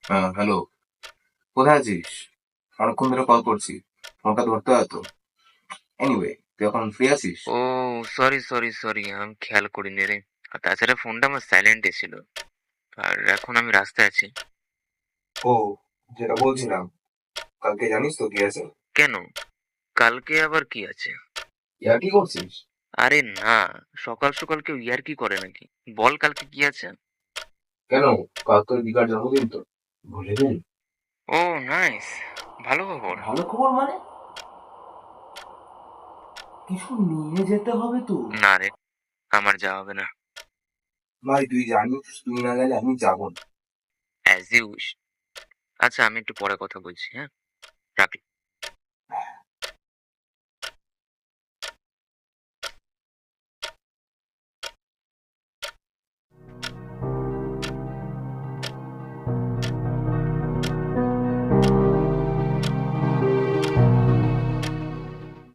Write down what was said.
হ্যাঁ, হ্যালো। কোথায় আছিস? অনেকক্ষণ ধরে কল করছি, ফোনটা ধরতে হয় তো। এনিওয়ে, তুই এখন ফ্রি আছিস? ও, সরি সরি সরি, আমি খেয়াল করিনি রে। আর তাছাড়া ফোনটা আমার সাইলেন্টে ছিল। আর এখন আমি রাস্তায় আছি। ও, যেটা বলছিলাম, কালকে জানিস তো কি আছে? কেন? কালকে আবার কি আছে? ইয়ার কি করছিস? আরে না, সকাল সকাল কেউ ইয়ার্কি করে নাকি? বল কালকে কি আছে? কেন? কাল তোর দিকার জন্মদিন তো, ভুলে গেলি? ও, নাইস, ভালো খবর। ভালো খবর মানে? কিছু নিয়ে যেতে হবে তো। না রে, আমার যাওয়া হবে না। ভাই তুই জানিস, তুই না গেলে আমি যাবো না। As you wish. আচ্ছা, আমি একটু পরে কথা বলছি, হ্যাঁ? রাখি।